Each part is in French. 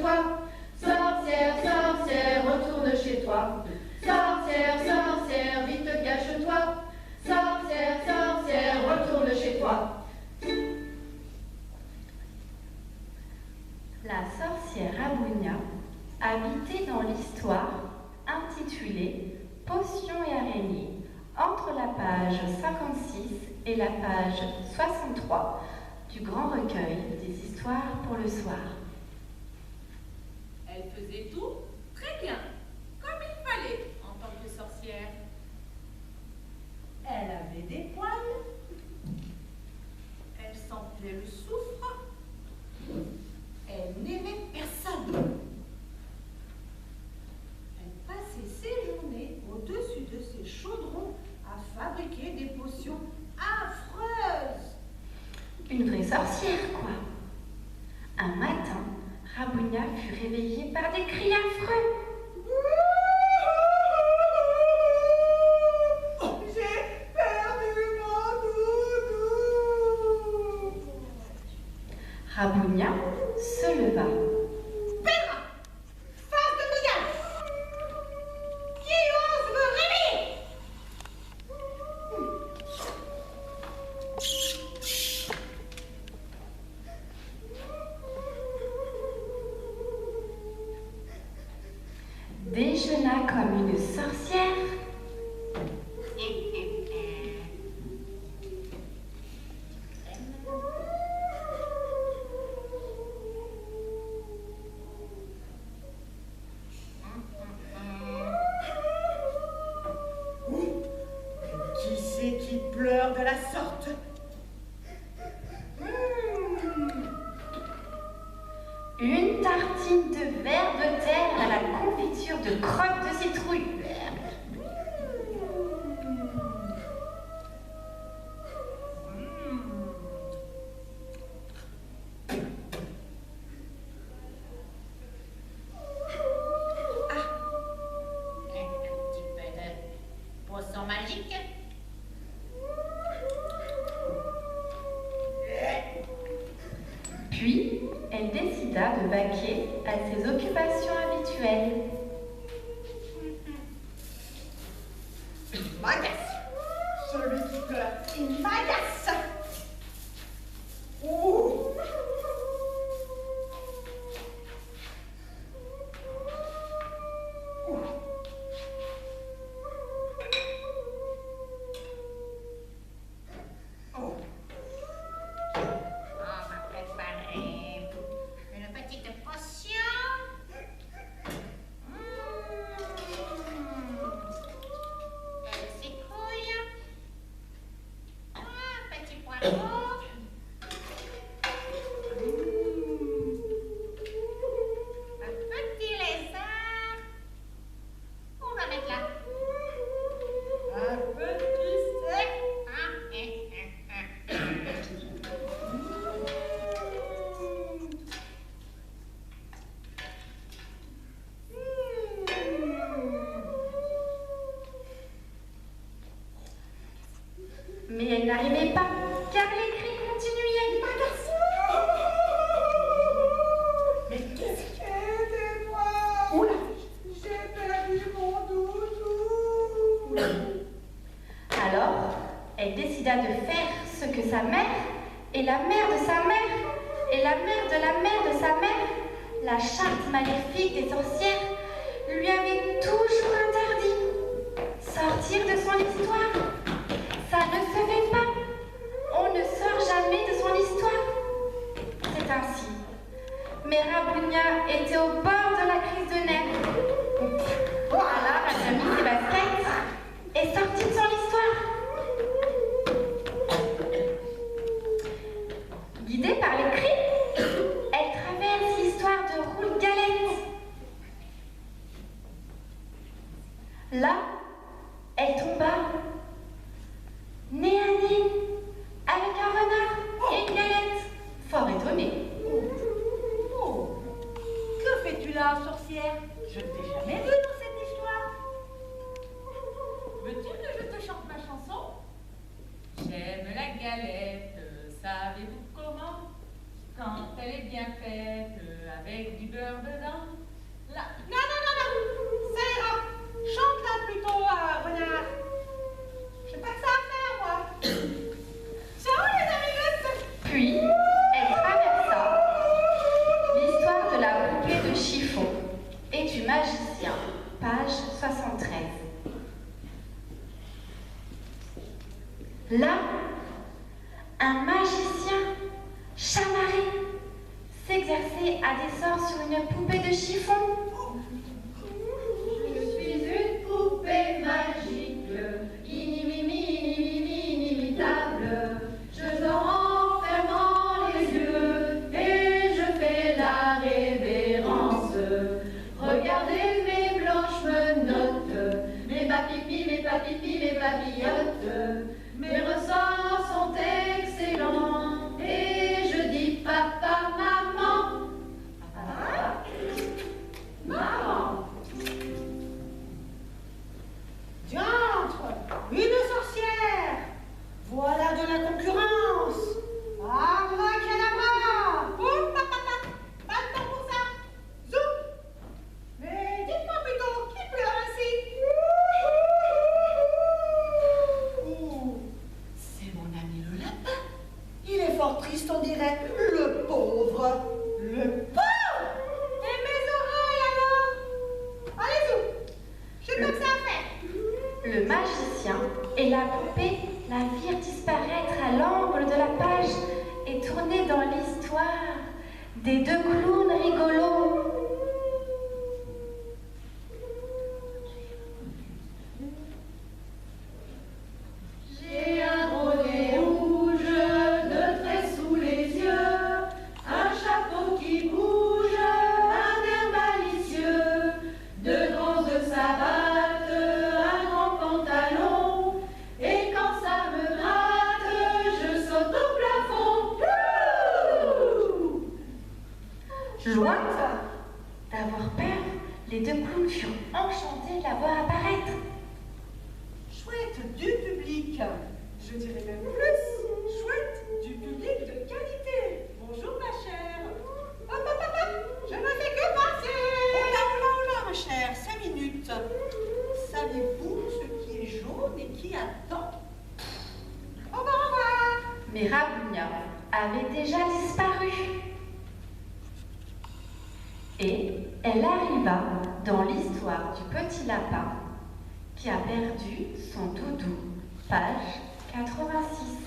toi. Sorcière, sorcière, retourne chez toi. Sorcière, sorcière, vite cache-toi. Sorcière, sorcière, retourne chez toi. La sorcière Rabounia habitait dans l'histoire intitulée Potions et araignées, entre la page 56 et la page 63 du grand recueil des histoires pour le soir. Elle faisait tout très bien, comme il fallait en tant que sorcière. Elle avait des poils. Elle sentait le soufre. Elle n'aimait personne. Elle passait ses journées au-dessus de ses chaudrons à fabriquer des potions affreuses. Une vraie sorcière, quoi. Un matin, Rabounia fut réveillée par des cris affreux. J'ai perdu mon doudou. Rabounia se leva. Pédra, face de Mégane, qui ose me réveiller? Déjeuna comme une sorcière. Qui c'est qui pleure de la sorte? Une tartine de verre de terre à la confiture de crottes de citrouille. Un petit peu de potion magique. Puis, elle décida de vaquer à ses occupations habituelles. Il m'agace. Celui qui pleure, il m'agace. Oh. Oh. On va préparer une petite potion. Elle s'écouille. Un petit poireau. Un petit lézard. On va mettre là. Un petit sec. Mais elle n'arrivait pas, car les cris continuaient. Mais qu'est-ce que... Aidez-moi. Oula. J'ai perdu mon doudou. Alors, elle décida de faire ce que sa mère, et la mère de sa mère, et la mère de la mère de sa mère, la charte maléfique des sorcières, lui avait toujours interdit. Sortir de son histoire, ça ne se fait pas. On ne sort jamais de son histoire. C'est ainsi. Mais Rabounia était au bord de la crise de nerfs. Alors, elle a mis ses baskets et sortit de son histoire. Guidée par les cris, elle traverse l'histoire de Roule-Galette. Là, elle tomba, nez à nez, avec un renard et une galette, fort étonnée. Oh. Que fais-tu là, sorcière? Je ne t'ai jamais vue dans cette histoire. Veux-tu que je te chante ma chanson? J'aime la galette, savez-vous comment? Quand elle est bien faite, avec du beurre dedans. Là. Non, non, non, non, ça ira. Chante-la plutôt, renard. J'ai pas que ça à faire, moi. Ciao, les amiguettes. Puis, elle traversa l'histoire de la poupée de chiffon et du magicien, page 73. Là, un magicien chamarré s'exerçait à des sorts sur une poupée de chiffon. Je suis une poupée magique, inimitable. Je dors en fermant les yeux et je fais la révérence. Regardez mes blanches menottes, mes papipis, mes papipis, mes papillotes. Mes ressorts sont excellents et je dis papa, maman. Papa, maman. Diantre, une sorcière. Voilà de la concurrence. Abracadabra. Oh, papa, pas de temps pour ça. Zoom. Mais dites-moi plutôt, qui pleure ainsi? C'est mon ami le lapin. Il est fort triste, on dirait. Le pauvre. Le pauvre. Et mes oreilles alors? Allez, Zoom. J'ai pas que ça à faire. Le magicien et la poupée la virent disparaître à l'angle de la page et tourner dans l'histoire des deux clowns rigolos. J'ai un gros nez rouge, deux traits sous les yeux, un chapeau qui bouge, un air malicieux, deux grandes savates, un grand pantalon, et quand ça me gratte, je saute au plafond. Loin d'avoir peur, les deux clowns furent enchantés de la voir apparaître. Chouette du public, je dirais même plus, chouette du public de qualité. Bonjour ma chère. Hop, hop, hop, hop, je ne fais que passer. Oh là, oh là, oh là, ma chère, 5 minutes. Savez-vous ce qui est jaune et qui attend? Au revoir, au revoir. Mais Rabounia avait déjà disparu. Et elle arriva dans l'histoire du petit lapin qui a perdu son doudou, page 86.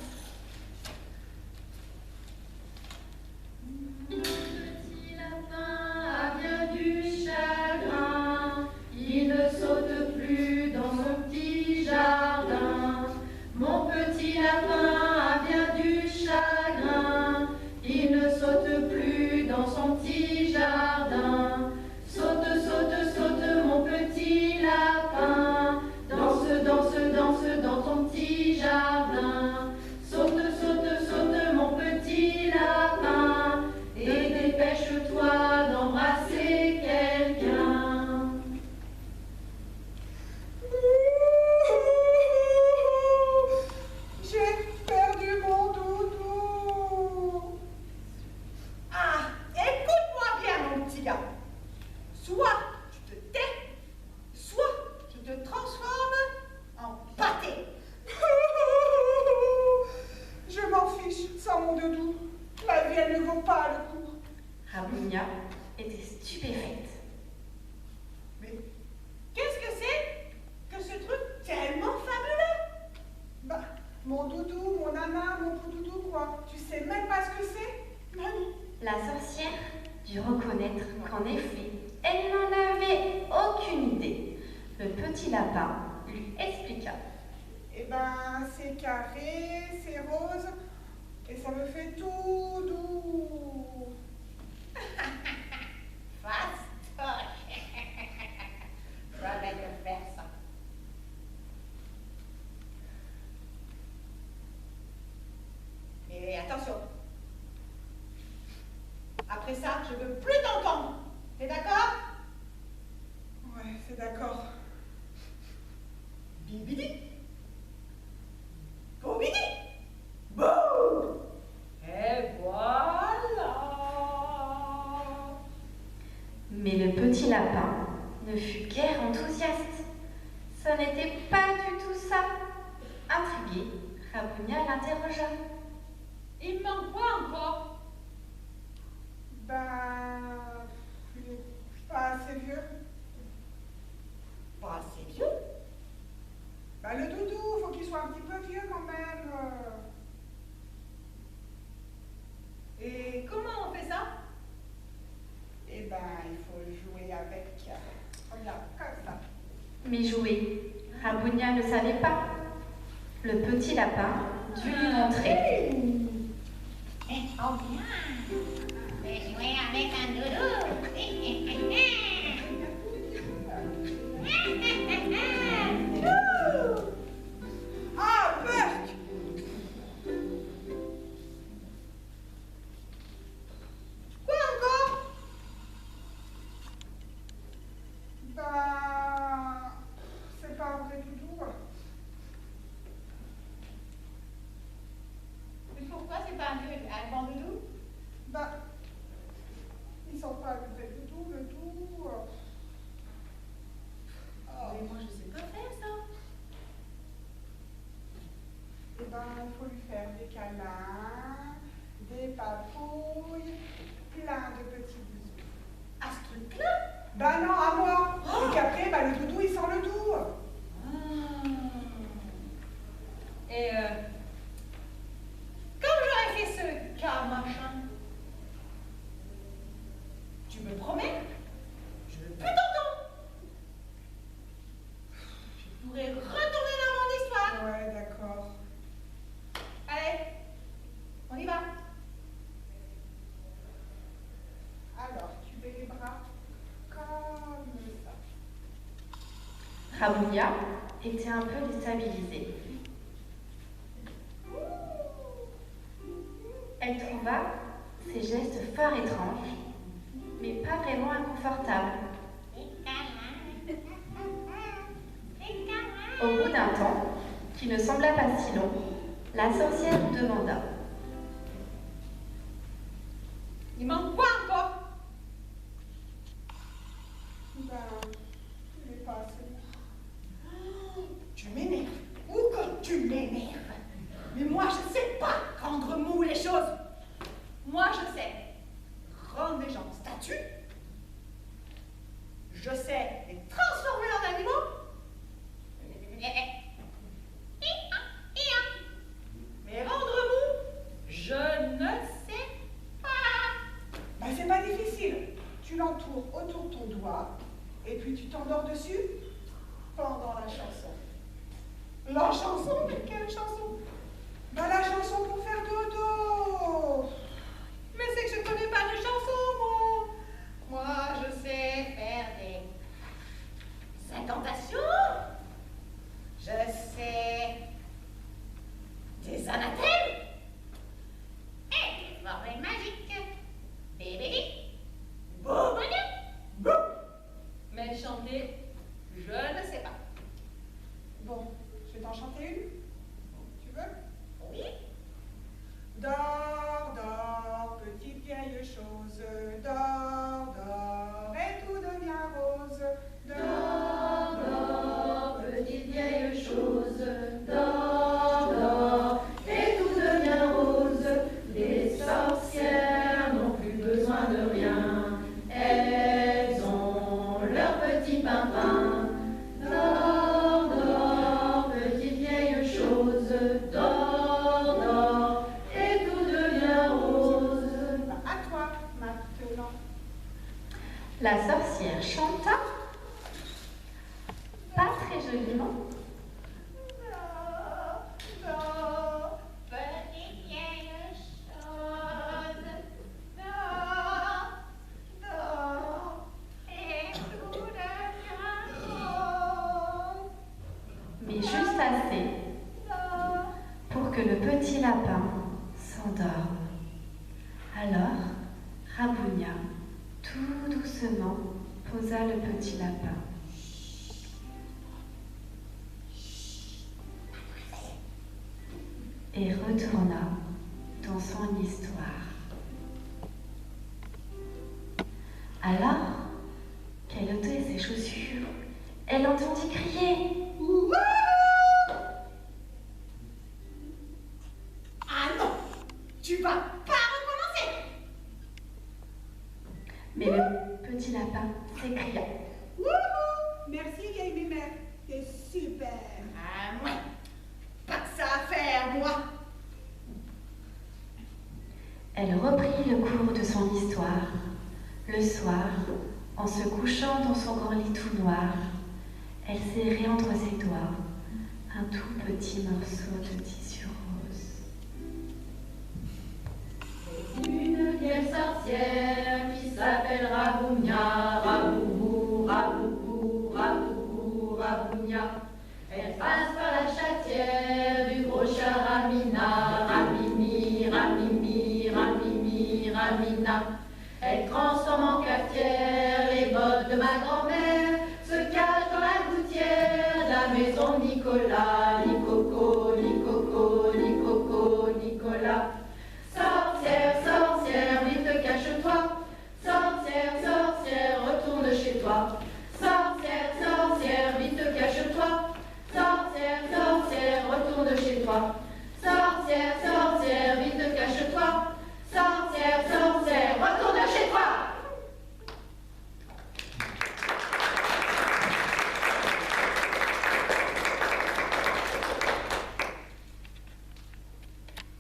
Mon petit lapin a bien du chagrin, il ne saute plus dans son petit jardin. Mon petit lapin a bien du chagrin, il ne saute plus dans son petit jardin. Saute, saute, saute, mon petit lapin, danse, danse, danse dans ton petit jardin. Saute, saute, saute, mon petit lapin, et dépêche-toi d'embrasser quelqu'un. J'ai perdu mon doudou. Ah, écoute-moi bien, mon petit gars. Soit tu te tais, soit tu te transformes en pâté. Je m'en fiche sans mon doudou. La vie, elle ne vaut pas le coup. Rabounia était stupéfaite. Mais qu'est-ce que c'est que ce truc tellement fabuleux? Bah, mon doudou, mon nana, mon beau doudou, quoi. Tu sais même pas ce que c'est? Mamie. La sorcière dut reconnaître qu'en effet, elle n'en avait aucune idée. Le petit lapin lui expliqua. Eh ben, c'est carré, c'est rose, et ça me fait tout doux. Fastoche. Je vais te faire ça. Et attention. Après ça, je veux plus t'entendre. T'es d'accord? Ouais, c'est d'accord. Bibidi. Bobidi. Bouh. Et voilà. Mais le petit lapin ne fut guère enthousiaste. Ce n'était pas du tout ça. Intrigué, Rabounia l'interrogea. Il me manque quoi encore? Ben, il est pas assez vieux. Pas assez vieux. Ben, le doudou, faut qu'il soit un petit peu vieux quand même. Et comment on fait ça? Eh ben, il faut jouer avec. Regarde, comme ça. Mais jouer, Rabounia ne savait pas. Le petit lapin dut lui montrer. Oh bien. Je vais jouer avec un doudou. Ah, Bert! Quoi encore? Ben, c'est pas un vrai doudou. Mais pourquoi c'est pas un bon doudou? Ben, ils sont pas le vrai doudou, le tout. Mais moi, je sais pas faire ça. Eh ben, il faut lui faire des câlins, des papouilles, plein de petits bisous. À ce truc-là? Ben non, à moi. Et qu'après, ben, le doudou, il sent le doux. Et quand j'aurais fait ce cas machin, tu me promets? Je veux plus t'entendre. Je pourrais retourner dans mon histoire. Ouais, d'accord. Allez, on y va. Alors, tu mets les bras comme ça. Rabounia était un peu déstabilisée. Elle trouva ces gestes fort étranges, mais pas vraiment inconfortables. Au bout d'un temps, qui ne sembla pas si long, la sorcière lui demanda. Il manque quoi encore? Ben, il est pas assez. Tu m'énerves. Ou que tu m'énerves. Mais moi, je sais pas rendre mou les choses. Moi, je sais rendre les gens statues. Je sais les transformer en animaux. Mais rendre mou, je ne sais pas. Ben, c'est pas difficile. Tu l'entoures autour de ton doigt et puis tu t'endors dessus pendant la chanson. La chanson? Mais quelle chanson? Ben, la chanson pour faire dodo. Mais c'est que je connais pas de chansons, moi. Moi, je sais faire des incantations. Je sais des anathèmes. Et des formules magiques. Bébé. Boum. Mais chanter, je ne sais pas. Bon, je vais t'en chanter une. Tu veux? Oui. Dors, dors, petite vieille chose. Dors, dors, et tout devient rose. Dors, dors, petite vieille chose. Dors, dors, et tout devient rose. Les sorcières n'ont plus besoin de rien. Elles ont leur petit pimpin. Dors, dors, petite vieille chose. Dors, dors, et tout devient rose. À toi, maintenant. La sorcière chanta, pas très joliment, Dors, dors, Petite vieille chose. dors, dors, Et tout devient dors, mais juste assez dors. pour que le petit lapin s'endorme. Alors, Rabounia, tout doucement, posa le petit lapin. Et retourna dans son histoire. Alors, Elle entendit crier. Wouhou! Ah non, tu vas pas recommencer. Mais le petit lapin s'écria. Wouhou! Merci, vieille mémère. T'es super. Ah moi, pas que ça à faire, moi. Elle reprit le cours de son histoire. Le soir, en se couchant dans son grand lit tout noir, elle serrait entre ses doigts un tout petit morceau de tissu rose. Une vieille sorcière qui s'appelle Rabougna, Raboubou, Raboubou, Raboubou, Rabougna. Elle passe par la chatière du gros chat Ramina, Ramimi, Ramimi, Ramimi, Ramina. Elle transforme en cafetière les bottes de ma grand-mère, se cache dans la gouttière de la maison de Nicolas.